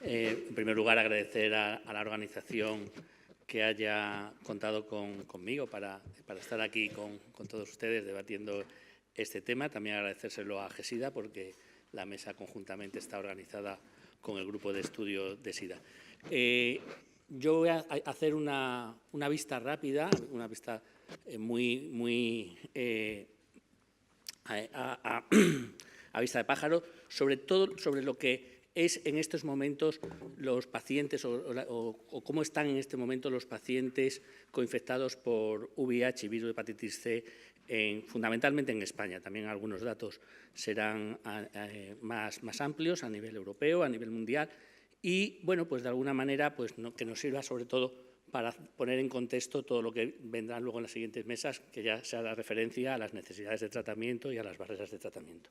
En primer lugar, agradecer a la organización que haya contado conmigo para estar aquí con todos ustedes debatiendo este tema. También agradecérselo a GESIDA porque la mesa conjuntamente está organizada con el grupo de estudio de SIDA. Yo voy a hacer una vista rápida, una vista muy a vista de pájaro, sobre todo sobre lo que es en estos momentos los pacientes o cómo están en este momento los pacientes coinfectados por VIH y virus de hepatitis C, fundamentalmente en España. También algunos datos serán más amplios a nivel europeo, a nivel mundial y, bueno, pues de alguna manera pues que nos sirva sobre todo para poner en contexto todo lo que vendrá luego en las siguientes mesas, que ya se hará referencia a las necesidades de tratamiento y a las barreras de tratamiento.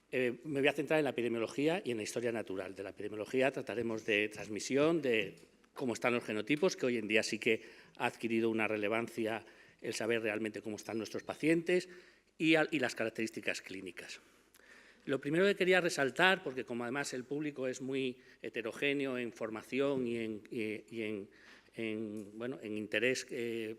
Me voy a centrar en la epidemiología y en la historia natural. De la epidemiología trataremos de transmisión, de cómo están los genotipos, que hoy en día sí que ha adquirido una relevancia el saber realmente cómo están nuestros pacientes y las características clínicas. Lo primero que quería resaltar, porque como además el público es muy heterogéneo en formación y en interés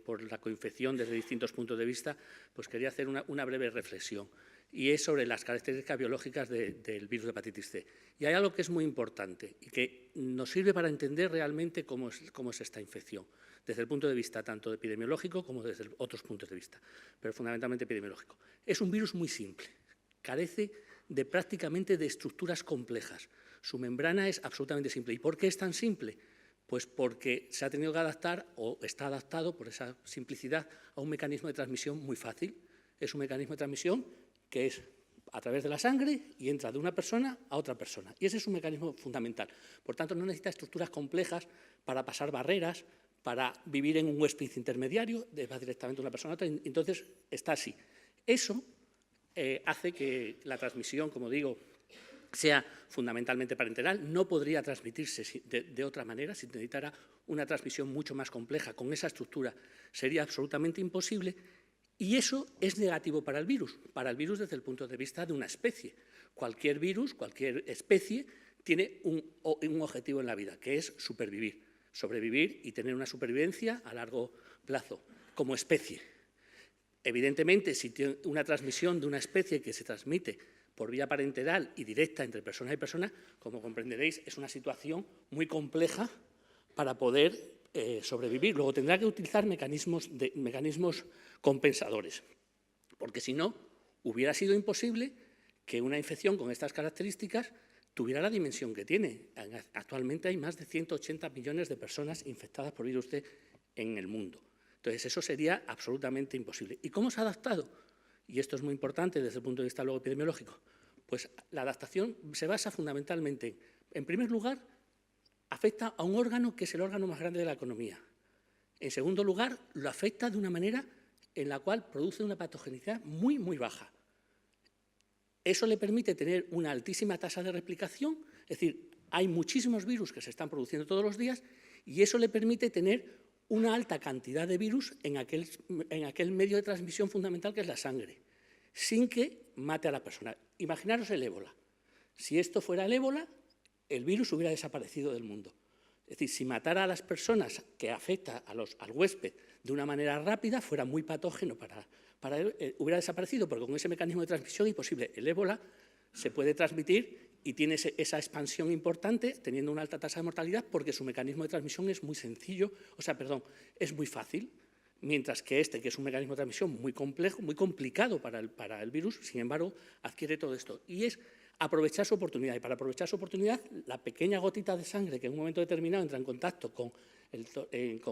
por la coinfección desde distintos puntos de vista, pues quería hacer una breve reflexión. Y es sobre las características biológicas del virus de hepatitis C. Y hay algo que es muy importante y que nos sirve para entender realmente cómo es esta infección, desde el punto de vista tanto epidemiológico como desde otros puntos de vista, pero fundamentalmente epidemiológico. Es un virus muy simple, carece prácticamente de estructuras complejas. Su membrana es absolutamente simple. ¿Y por qué es tan simple? Pues porque se ha tenido que adaptar, o está adaptado por esa simplicidad, a un mecanismo de transmisión muy fácil. Es un mecanismo de transmisión que es a través de la sangre y entra de una persona a otra persona. Y ese es un mecanismo fundamental. Por tanto, no necesita estructuras complejas para pasar barreras, para vivir en un huésped intermediario, va directamente de una persona a otra. Entonces, está así. Eso hace que la transmisión, como digo, sea fundamentalmente parenteral. No podría transmitirse de otra manera. Si necesitara una transmisión mucho más compleja con esa estructura, sería absolutamente imposible. Y eso es negativo para el virus desde el punto de vista de una especie. Cualquier virus, cualquier especie, tiene un objetivo en la vida, que es supervivir. Sobrevivir y tener una supervivencia a largo plazo, como especie. Evidentemente, si tiene una transmisión de una especie que se transmite por vía parenteral y directa entre persona y persona, como comprenderéis, es una situación muy compleja para poder sobrevivir. Luego tendrá que utilizar mecanismos compensadores, porque si no, hubiera sido imposible que una infección con estas características tuviera la dimensión que tiene. Actualmente hay más de 180 millones de personas infectadas por virus C en el mundo. Entonces, eso sería absolutamente imposible. ¿Y cómo se ha adaptado? Y esto es muy importante desde el punto de vista luego epidemiológico. Pues la adaptación se basa fundamentalmente en primer lugar, afecta a un órgano que es el órgano más grande de la economía. En segundo lugar, lo afecta de una manera en la cual produce una patogenicidad muy baja. Eso le permite tener una altísima tasa de replicación, es decir, hay muchísimos virus que se están produciendo todos los días y eso le permite tener una alta cantidad de virus en aquel medio de transmisión fundamental que es la sangre, sin que mate a la persona. Imaginaros el ébola. Si esto fuera el ébola, el virus hubiera desaparecido del mundo. Es decir, si matara a las personas que afecta al huésped de una manera rápida, fuera muy patógeno para él, hubiera desaparecido, porque con ese mecanismo de transmisión imposible. El ébola se puede transmitir y tiene esa expansión importante, teniendo una alta tasa de mortalidad, porque su mecanismo de transmisión es muy sencillo, es muy fácil, mientras que que es un mecanismo de transmisión muy complejo, muy complicado para el virus, sin embargo, adquiere todo esto. Y es aprovechar su oportunidad. Y para aprovechar su oportunidad, la pequeña gotita de sangre que en un momento determinado entra en contacto con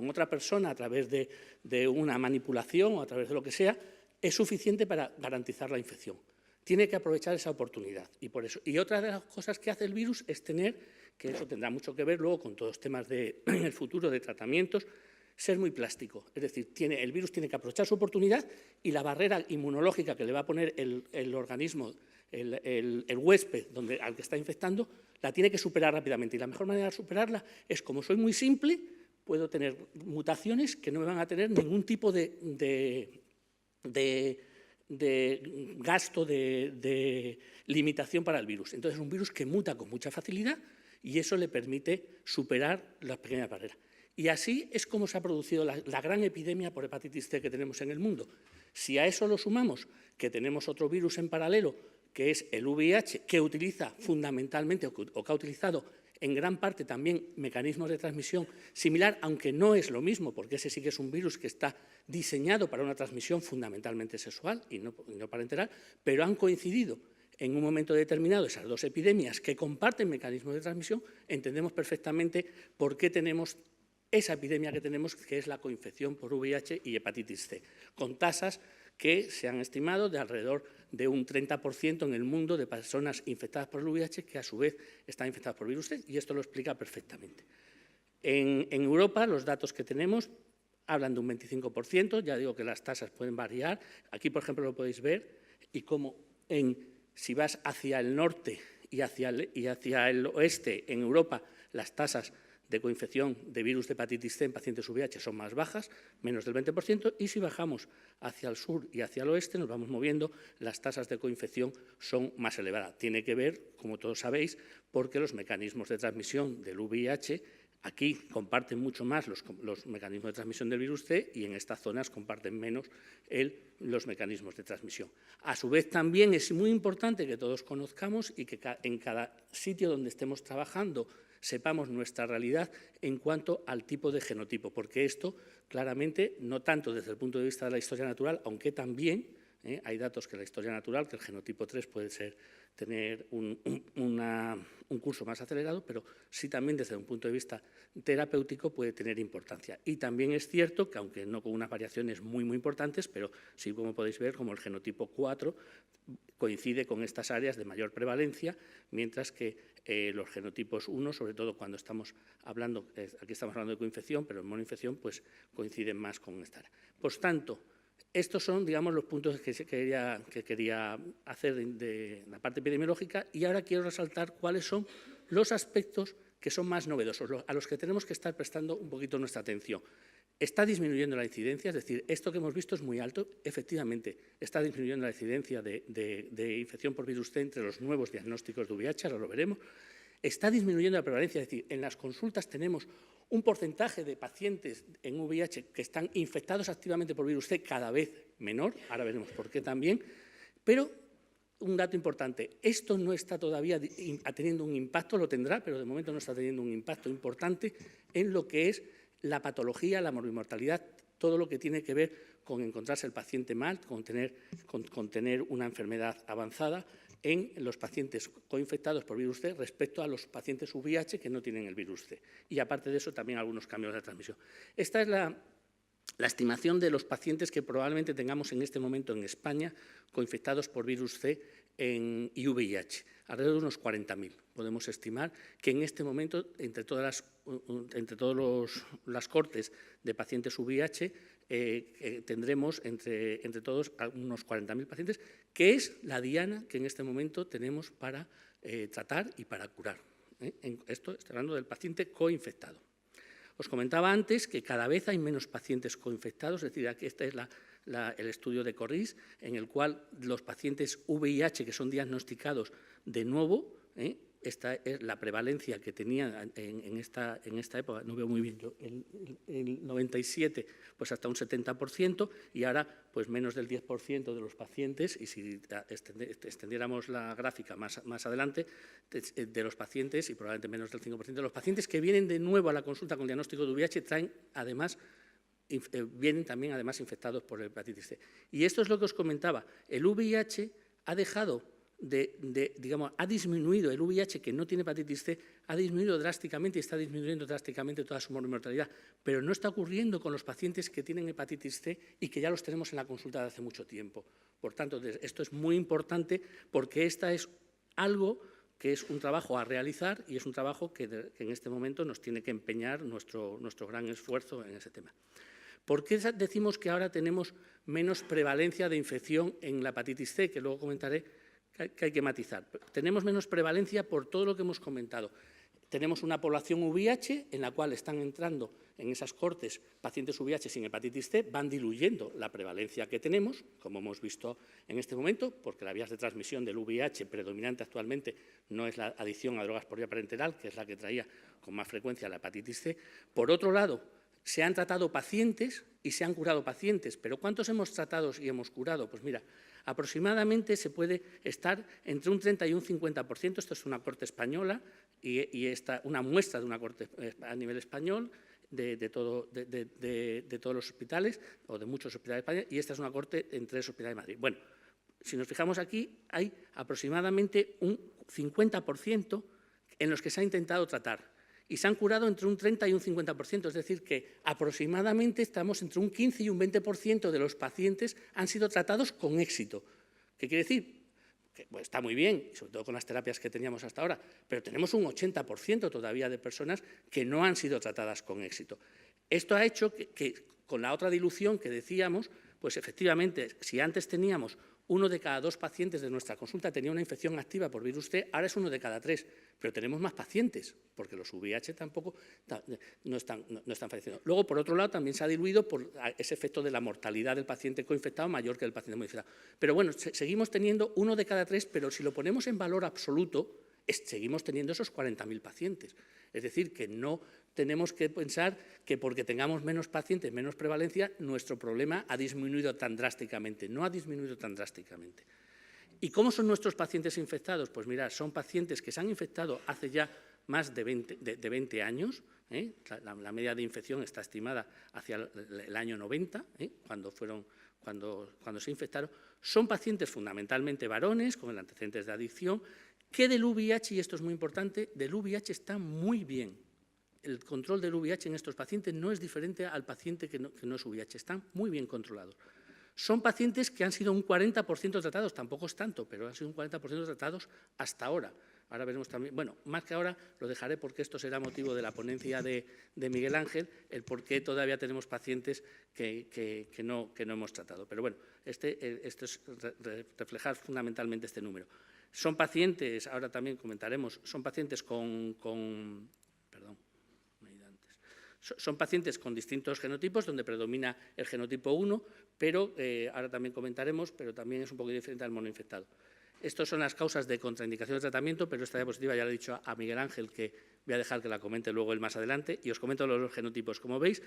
otra persona a través de una manipulación o a través de lo que sea, es suficiente para garantizar la infección. Tiene que aprovechar esa oportunidad. Y otra de las cosas que hace el virus es tener, que eso tendrá mucho que ver luego con todos los temas en el futuro de tratamientos, ser muy plástico. Es decir, el virus tiene que aprovechar su oportunidad y la barrera inmunológica que le va a poner el organismo, el huésped al que está infectando, la tiene que superar rápidamente. Y la mejor manera de superarla es, como soy muy simple, puedo tener mutaciones que no me van a tener ningún tipo de gasto, de limitación para el virus. Entonces, es un virus que muta con mucha facilidad y eso le permite superar las pequeñas barreras. Y así es como se ha producido la gran epidemia por hepatitis C que tenemos en el mundo. Si a eso lo sumamos que tenemos otro virus en paralelo, que es el VIH, que utiliza fundamentalmente, o que ha utilizado en gran parte también mecanismos de transmisión similar, aunque no es lo mismo, porque ese sí que es un virus que está diseñado para una transmisión fundamentalmente sexual y no parenteral, pero han coincidido en un momento determinado esas dos epidemias que comparten mecanismos de transmisión, entendemos perfectamente por qué tenemos esa epidemia que tenemos, que es la coinfección por VIH y hepatitis C, con tasas que se han estimado de alrededor de un 30% en el mundo de personas infectadas por el VIH que a su vez están infectadas por virus C, y esto lo explica perfectamente. En Europa los datos que tenemos hablan de un 25%, ya digo que las tasas pueden variar. Aquí, por ejemplo, lo podéis ver, y como si vas hacia el norte y hacia el oeste en Europa, las tasas de coinfección de virus de hepatitis C en pacientes VIH son más bajas, menos del 20%, y si bajamos hacia el sur y hacia el oeste, nos vamos moviendo, las tasas de coinfección son más elevadas. Tiene que ver, como todos sabéis, porque los mecanismos de transmisión del VIH aquí comparten mucho más los mecanismos de transmisión del virus C y en estas zonas comparten menos los mecanismos de transmisión. A su vez, también es muy importante que todos conozcamos y que en cada sitio donde estemos trabajando sepamos nuestra realidad en cuanto al tipo de genotipo, porque esto claramente, no tanto desde el punto de vista de la historia natural, aunque también hay datos que la historia natural, que el genotipo 3 puede tener un curso más acelerado, pero sí también desde un punto de vista terapéutico puede tener importancia. Y también es cierto que, aunque no con unas variaciones muy importantes, pero sí, como podéis ver, como el genotipo 4 coincide con estas áreas de mayor prevalencia, mientras que los genotipos 1, sobre todo cuando estamos hablando, aquí estamos hablando de coinfección, pero en monoinfección, pues coinciden más con esta área. Por tanto, estos son, digamos, los puntos que quería hacer de la parte epidemiológica, y ahora quiero resaltar cuáles son los aspectos que son más novedosos, a los que tenemos que estar prestando un poquito nuestra atención. Está disminuyendo la incidencia, es decir, esto que hemos visto es muy alto, efectivamente está disminuyendo la incidencia de infección por virus C entre los nuevos diagnósticos de VIH, ahora lo veremos. Está disminuyendo la prevalencia, es decir, en las consultas tenemos un porcentaje de pacientes en VIH que están infectados activamente por virus C cada vez menor, ahora veremos por qué también, pero un dato importante, esto no está todavía teniendo un impacto, lo tendrá, pero de momento no está teniendo un impacto importante en lo que es la patología, la morbimortalidad, todo lo que tiene que ver con encontrarse el paciente mal, con tener una enfermedad avanzada en los pacientes coinfectados por virus C respecto a los pacientes VIH que no tienen el virus C. Y aparte de eso, también algunos cambios de transmisión. Esta es la estimación de los pacientes que probablemente tengamos en este momento en España coinfectados por virus C y VIH, alrededor de unos 40.000. Podemos estimar que en este momento, entre todas las cortes de pacientes VIH, tendremos entre todos unos 40.000 pacientes, que es la diana que en este momento tenemos para tratar y para curar. Esto estoy hablando del paciente coinfectado. Os comentaba antes que cada vez hay menos pacientes coinfectados, es decir, aquí este es el estudio de Corris, en el cual los pacientes VIH que son diagnosticados de nuevo, esta es la prevalencia que tenían en esta época, no veo muy bien yo, el 97, pues hasta un 70%, y ahora pues menos del 10% de los pacientes, y si extendiéramos la gráfica más adelante, de los pacientes, y probablemente menos del 5% de los pacientes que vienen de nuevo a la consulta con diagnóstico de VIH vienen también además infectados por hepatitis C. Y esto es lo que os comentaba, el VIH ha dejado digamos, ha disminuido, el VIH que no tiene hepatitis C ha disminuido drásticamente y está disminuyendo drásticamente toda su mortalidad, pero no está ocurriendo con los pacientes que tienen hepatitis C y que ya los tenemos en la consulta de hace mucho tiempo. Por tanto, esto es muy importante porque esta es algo que es un trabajo a realizar y es un trabajo que en este momento nos tiene que empeñar nuestro gran esfuerzo en ese tema. ¿Por qué decimos que ahora tenemos menos prevalencia de infección en la hepatitis C? Que luego comentaré que hay que matizar. Tenemos menos prevalencia por todo lo que hemos comentado. tenemos una población VIH en la cual están entrando en esas cortes pacientes VIH sin hepatitis C, van diluyendo la prevalencia que tenemos, como hemos visto en este momento, porque las vías de transmisión del VIH predominante actualmente no es la adicción a drogas por vía parenteral, que es la que traía con más frecuencia la hepatitis C. Por otro lado, se han tratado pacientes y se han curado pacientes, pero ¿cuántos hemos tratado y hemos curado? Pues mira, aproximadamente se puede estar entre un 30 y un 50%, esto es una corte española y una muestra de una corte a nivel español, de todos los hospitales, o de muchos hospitales de España, y esta es una corte en 3 hospitales de Madrid. Bueno, si nos fijamos aquí, hay aproximadamente un 50% en los que se ha intentado tratar, y se han curado entre un 30 y un 50%, es decir, que aproximadamente estamos entre un 15 y un 20% de los pacientes han sido tratados con éxito. ¿Qué quiere decir? Que, pues, está muy bien, sobre todo con las terapias que teníamos hasta ahora, pero tenemos un 80% todavía de personas que no han sido tratadas con éxito. Esto ha hecho que con la otra dilución que decíamos, pues efectivamente, si antes teníamos 1 de cada 2 pacientes de nuestra consulta tenía una infección activa por virus T, ahora es 1 de cada 3, pero tenemos más pacientes, porque los VIH tampoco no están falleciendo. Luego, por otro lado, también se ha diluido por ese efecto de la mortalidad del paciente coinfectado mayor que el paciente modificado. Pero bueno, seguimos teniendo 1 de cada 3, pero si lo ponemos en valor absoluto, seguimos teniendo esos 40.000 pacientes. Es decir, que no tenemos que pensar que porque tengamos menos pacientes, menos prevalencia, nuestro problema ha disminuido tan drásticamente. No ha disminuido tan drásticamente. ¿Y cómo son nuestros pacientes infectados? Pues mirad, son pacientes que se han infectado hace ya más de 20 años. La media de infección está estimada hacia el año 90, cuando se infectaron. Son pacientes fundamentalmente varones, con antecedentes de adicción, que del VIH, y esto es muy importante, del VIH está muy bien. El control del VIH en estos pacientes no es diferente al paciente que no es VIH, están muy bien controlados. Son pacientes que han sido un 40% tratados, tampoco es tanto, pero han sido un 40% tratados hasta ahora. Ahora veremos también, bueno, más que ahora lo dejaré porque esto será motivo de la ponencia de Miguel Ángel, el por qué todavía tenemos pacientes que no hemos tratado. Pero bueno, esto es reflejar fundamentalmente este número. Son pacientes, ahora también comentaremos, son pacientes son pacientes con distintos genotipos, donde predomina el genotipo 1, pero ahora también comentaremos, pero también es un poco diferente al monoinfectado. Estas son las causas de contraindicación de tratamiento, pero esta diapositiva ya le he dicho a Miguel Ángel que voy a dejar que la comente luego él más adelante, y os comento los genotipos. Como veis,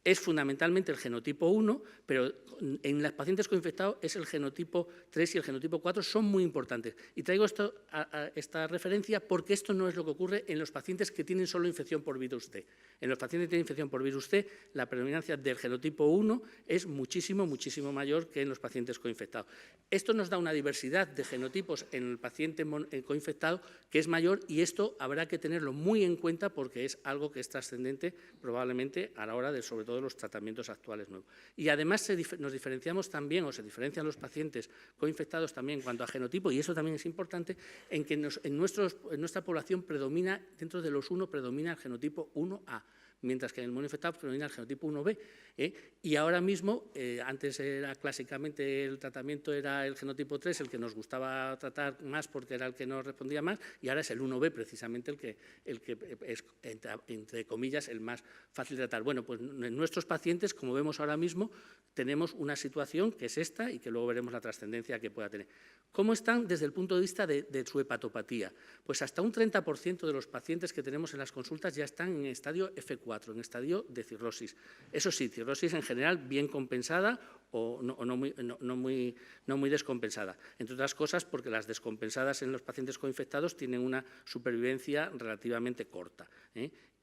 es fundamentalmente el genotipo 1, pero en los pacientes coinfectados es el genotipo 3 y el genotipo 4, son muy importantes. Y traigo esta referencia porque esto no es lo que ocurre en los pacientes que tienen solo infección por virus T. En los pacientes que tienen infección por virus T, la predominancia del genotipo 1 es muchísimo mayor que en los pacientes coinfectados. Esto nos da una diversidad de genotipos en el paciente coinfectado que es mayor, y esto habrá que tenerlo muy en cuenta porque es algo que es trascendente probablemente a la hora de, sobre todo, los tratamientos actuales nuevos. Y además nos diferenciamos también, o se diferencian los pacientes coinfectados también en cuanto a genotipo, y eso también es importante, en que en nuestra población predomina, dentro de los 1, predomina el genotipo 1A, mientras que en el monoinfectado predomina el genotipo 1B. Y ahora mismo, antes era clásicamente el tratamiento era el genotipo 3, el que nos gustaba tratar más porque era el que nos respondía más, y ahora es el 1B precisamente el que es, entre comillas, el más fácil de tratar. Bueno, pues en nuestros pacientes, como vemos ahora mismo, tenemos una situación que es esta y que luego veremos la trascendencia que pueda tener. ¿Cómo están desde el punto de vista de su hepatopatía? Pues hasta un 30% de los pacientes que tenemos en las consultas ya están en estadio F4, en estadio de cirrosis. Eso sí, cirrosis en general bien compensada o no muy descompensada. Entre otras cosas porque las descompensadas en los pacientes coinfectados tienen una supervivencia relativamente corta.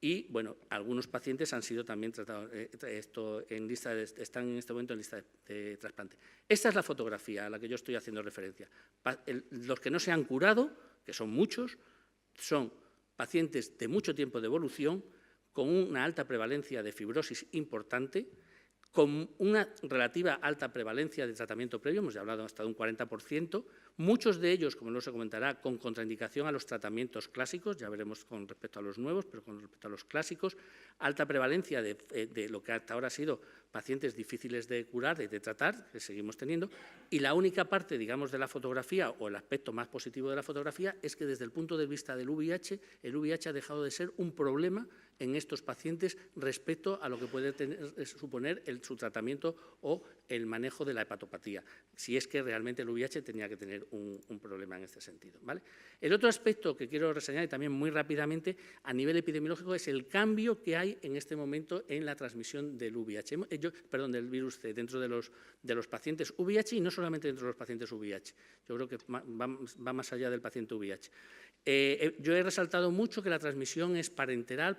Y, bueno, algunos pacientes han sido también tratados, están en este momento en lista de trasplante. Esta es la fotografía a la que yo estoy haciendo referencia. Los que no se han curado, que son muchos, son pacientes de mucho tiempo de evolución, con una alta prevalencia de fibrosis importante, con una relativa alta prevalencia de tratamiento previo, hemos ya hablado hasta de un 40%, muchos de ellos, como luego se comentará, con contraindicación a los tratamientos clásicos, ya veremos con respecto a los nuevos, pero con respecto a los clásicos, alta prevalencia de lo que hasta ahora ha sido pacientes difíciles de curar y de tratar, que seguimos teniendo, y la única parte, digamos, de la fotografía, o el aspecto más positivo de la fotografía, es que desde el punto de vista del VIH, el VIH ha dejado de ser un problema en estos pacientes respecto a lo que puede suponer su tratamiento o el manejo de la hepatopatía, si es que realmente el VIH tenía que tener un problema en este sentido, ¿vale? El otro aspecto que quiero reseñar, y también muy rápidamente, a nivel epidemiológico, es el cambio que hay en este momento en la transmisión del VIH, del virus C dentro de los pacientes VIH, y no solamente dentro de los pacientes VIH. Yo creo que va más allá del paciente VIH. Yo he resaltado mucho que la transmisión es parenteral,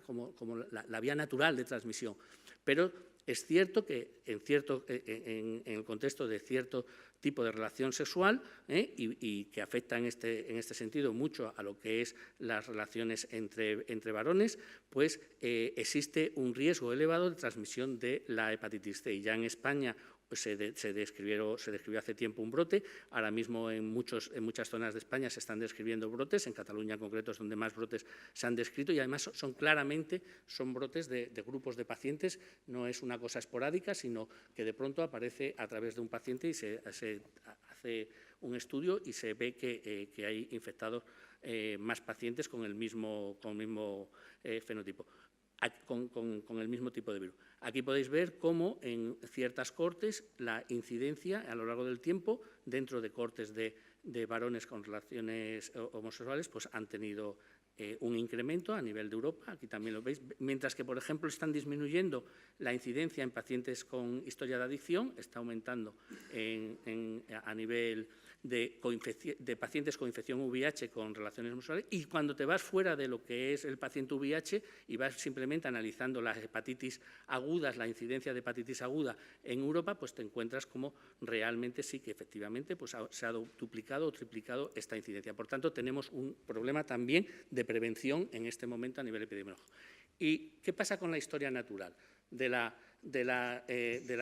como la vía natural de transmisión, pero es cierto que en el contexto de cierto tipo de relación sexual y que afecta en este sentido mucho a lo que es las relaciones entre varones, pues existe un riesgo elevado de transmisión de la hepatitis C. Y ya en España pues se describió hace tiempo un brote, ahora mismo en muchas zonas de España se están describiendo brotes, en Cataluña en concreto es donde más brotes se han descrito y además son brotes de grupos de pacientes, no es una cosa esporádica, sino que de pronto aparece a través de un paciente y se hace un estudio y se ve que hay infectados más pacientes con el mismo fenotipo. Con el mismo tipo de virus. Aquí podéis ver cómo en ciertas cortes la incidencia a lo largo del tiempo, dentro de cortes de varones con relaciones homosexuales, pues han tenido un incremento a nivel de Europa, aquí también lo veis, mientras que, por ejemplo, están disminuyendo la incidencia en pacientes con historia de adicción, está aumentando a nivel de pacientes con infección VIH con relaciones homosexuales, y cuando te vas fuera de lo que es el paciente VIH y vas simplemente analizando las hepatitis agudas, la incidencia de hepatitis aguda en Europa, pues te encuentras como realmente sí que efectivamente pues se ha duplicado o triplicado esta incidencia. Por tanto, tenemos un problema también de prevención en este momento a nivel epidemiológico. ¿Y qué pasa con la historia natural de la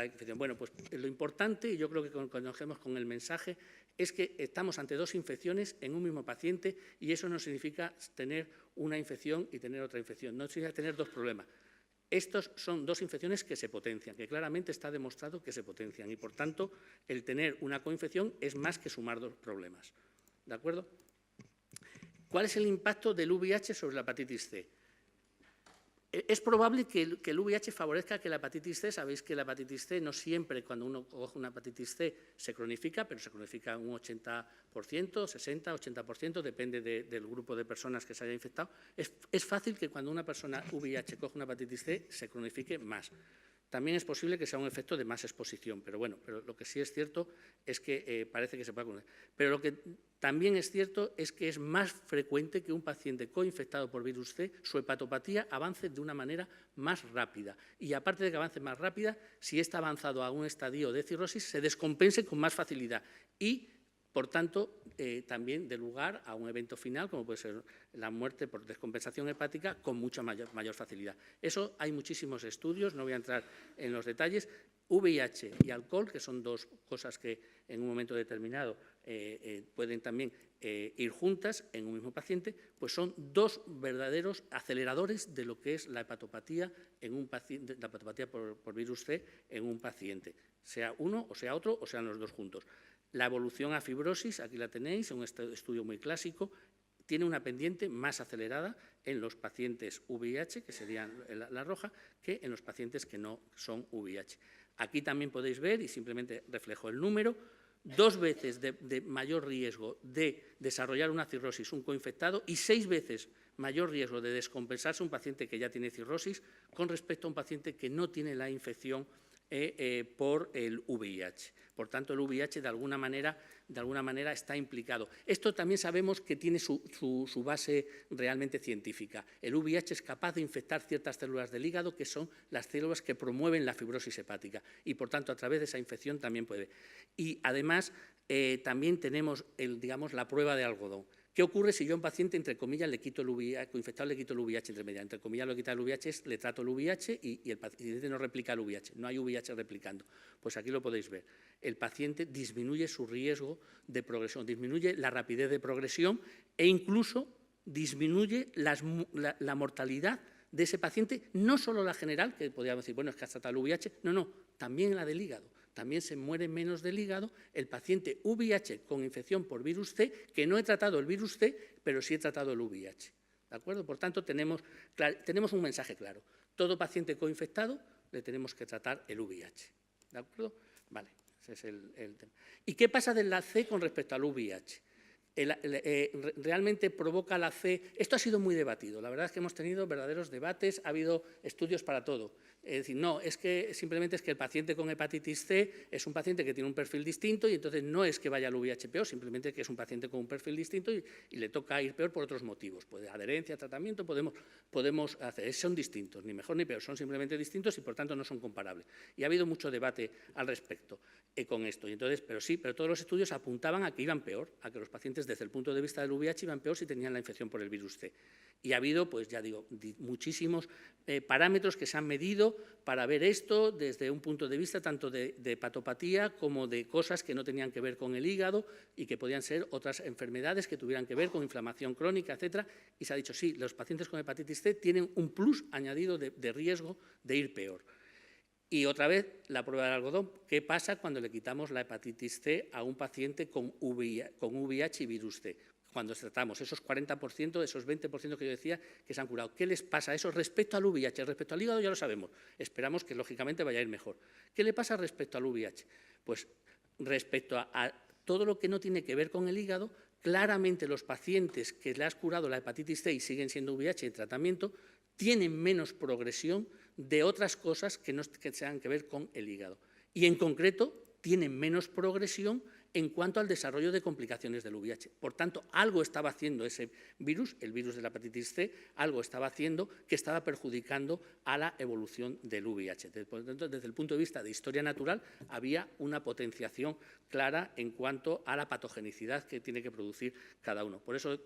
infección? Bueno, pues lo importante, y yo creo que conocemos con el mensaje, es que estamos ante dos infecciones en un mismo paciente y eso no significa tener una infección y tener otra infección, no significa tener dos problemas. Estos son dos infecciones que se potencian, que claramente está demostrado que se potencian y, por tanto, el tener una coinfección es más que sumar dos problemas. ¿De acuerdo? ¿Cuál es el impacto del VIH sobre la hepatitis C? Es probable que el VIH favorezca que la hepatitis C, sabéis que la hepatitis C no siempre, cuando uno coge una hepatitis C, se cronifica, pero se cronifica un 80%, 60%, 80%, depende del grupo de personas que se haya infectado. Es fácil que cuando una persona VIH coge una hepatitis C, se cronifique más. También es posible que sea un efecto de más exposición, pero bueno, lo que sí es cierto es que parece que se puede cronificar. Pero lo que también es cierto es que es más frecuente que un paciente coinfectado por virus C, su hepatopatía avance de una manera más rápida. Y aparte de que avance más rápida, si está avanzado a un estadio de cirrosis, se descompense con más facilidad y, por tanto, también dé lugar a un evento final, como puede ser la muerte por descompensación hepática, con mucha mayor facilidad. Eso hay muchísimos estudios, no voy a entrar en los detalles. VIH y alcohol, que son dos cosas que en un momento determinado pueden también ir juntas en un mismo paciente, pues son dos verdaderos aceleradores de lo que es la hepatopatía en un paciente, la hepatopatía por virus C en un paciente, sea uno o sea otro o sean los dos juntos. La evolución a fibrosis, aquí la tenéis, en un estudio muy clásico, tiene una pendiente más acelerada en los pacientes VIH, que serían la roja, que en los pacientes que no son VIH. Aquí también podéis ver, y simplemente reflejo el número, 2 veces de mayor riesgo de desarrollar una cirrosis un coinfectado y 6 veces mayor riesgo de descompensarse un paciente que ya tiene cirrosis con respecto a un paciente que no tiene la infección por el VIH. Por tanto, el VIH de alguna manera está implicado. Esto también sabemos que tiene su base realmente científica. El VIH es capaz de infectar ciertas células del hígado que son las células que promueven la fibrosis hepática y, por tanto, a través de esa infección también puede. Y, además, también tenemos, digamos, la prueba de algodón, ¿Qué ocurre si yo a un paciente, entre comillas, le quito el VIH, infectado le quito el VIH entre medias? Entre comillas, lo que quita el VIH es, le trato el VIH y el paciente no replica el VIH, no hay VIH replicando. Pues aquí lo podéis ver. El paciente disminuye su riesgo de progresión, disminuye la rapidez de progresión e incluso disminuye la mortalidad de ese paciente, no solo la general, que podríamos decir, bueno, es que has tratado el VIH, no, también la del hígado. También se muere menos del hígado el paciente VIH con infección por virus C, que no he tratado el virus C, pero sí he tratado el VIH. ¿De acuerdo? Por tanto, tenemos un mensaje claro. Todo paciente coinfectado le tenemos que tratar el VIH. ¿De acuerdo? Vale, ese es el tema. ¿Y qué pasa de la C con respecto al VIH? Realmente provoca la C. Esto ha sido muy debatido. La verdad es que hemos tenido verdaderos debates, ha habido estudios para todo. Es decir, no, es que simplemente es que el paciente con hepatitis C es un paciente que tiene un perfil distinto y entonces no es que vaya al VIH peor, simplemente que es un paciente con un perfil distinto y le toca ir peor por otros motivos. Pues adherencia, tratamiento, podemos hacer. Son distintos, ni mejor ni peor, son simplemente distintos y por tanto no son comparables. Y ha habido mucho debate al respecto con esto. Y entonces, pero todos los estudios apuntaban a que iban peor, a que los pacientes desde el punto de vista del VIH iban peor si tenían la infección por el virus C. Y ha habido, pues ya digo, muchísimos parámetros que se han medido para ver esto desde un punto de vista tanto de hepatopatía como de cosas que no tenían que ver con el hígado y que podían ser otras enfermedades que tuvieran que ver con inflamación crónica, etcétera. Y se ha dicho, sí, los pacientes con hepatitis C tienen un plus añadido de riesgo de ir peor. Y otra vez, la prueba del algodón, ¿qué pasa cuando le quitamos la hepatitis C a un paciente con VIH y virus C? Cuando tratamos esos 40%, esos 20% que yo decía que se han curado. ¿Qué les pasa a eso respecto al VIH? Respecto al hígado ya lo sabemos, esperamos que lógicamente vaya a ir mejor. ¿Qué le pasa respecto al VIH? Pues respecto a todo lo que no tiene que ver con el hígado, claramente los pacientes que le has curado la hepatitis C y siguen siendo VIH en tratamiento, tienen menos progresión de otras cosas que tengan que ver con el hígado. Y en concreto, tienen menos progresión en cuanto al desarrollo de complicaciones del VIH. Por tanto, algo estaba haciendo ese virus, el virus de la hepatitis C, algo estaba haciendo que estaba perjudicando a la evolución del VIH. Por tanto, desde el punto de vista de historia natural, había una potenciación clara en cuanto a la patogenicidad que tiene que producir cada uno. Por eso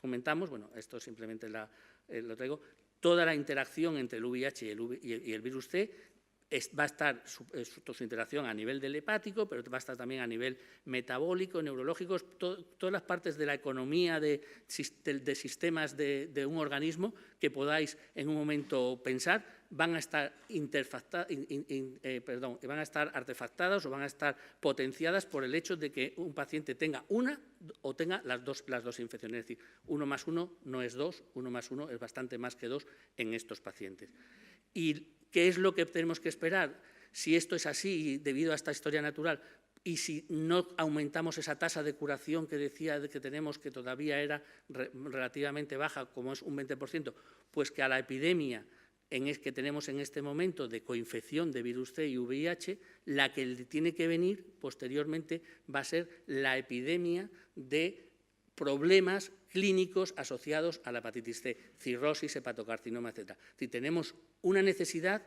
comentamos, bueno, esto simplemente lo traigo, toda la interacción entre el VIH y el virus C va a estar su interacción a nivel del hepático, pero va a estar también a nivel metabólico, neurológico, todas las partes de la economía de sistemas de un organismo que podáis en un momento pensar, van a estar artefactadas o van a estar potenciadas por el hecho de que un paciente tenga una o tenga las dos infecciones. Es decir, 1 más 1 no es 2, 1 más 1 es bastante más que 2 en estos pacientes. ¿Y qué es lo que tenemos que esperar? Si esto es así debido a esta historia natural y si no aumentamos esa tasa de curación que decía que tenemos, que todavía era relativamente baja, como es un 20%, pues que a la epidemia que tenemos en este momento de coinfección de virus C y VIH, la que tiene que venir posteriormente va a ser la epidemia de problemas clínicos asociados a la hepatitis C, cirrosis, hepatocarcinoma, etc. Si tenemos una necesidad,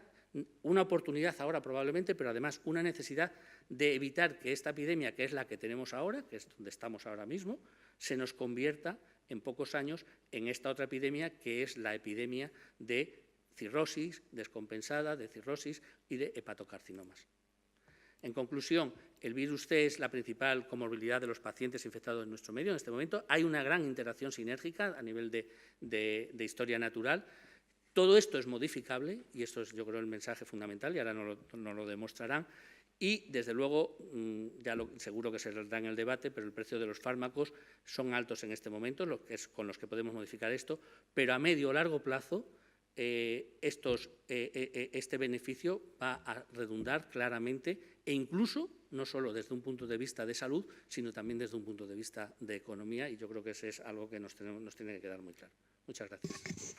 una oportunidad ahora probablemente, pero además una necesidad de evitar que esta epidemia, que es la que tenemos ahora, que es donde estamos ahora mismo, se nos convierta en pocos años en esta otra epidemia, que es la epidemia de cirrosis descompensada, de cirrosis y de hepatocarcinomas. En conclusión, el virus C es la principal comorbilidad de los pacientes infectados en nuestro medio en este momento. Hay una gran interacción sinérgica a nivel de historia natural. Todo esto es modificable y esto es, yo creo, el mensaje fundamental y ahora nos lo demostrarán. Y, desde luego, seguro que se les da en el debate, pero el precio de los fármacos son altos en este momento, con los que podemos modificar esto, pero a medio o largo plazo este beneficio va a redundar claramente e incluso no solo desde un punto de vista de salud, sino también desde un punto de vista de economía y yo creo que ese es algo que nos tiene que quedar muy claro. Muchas gracias.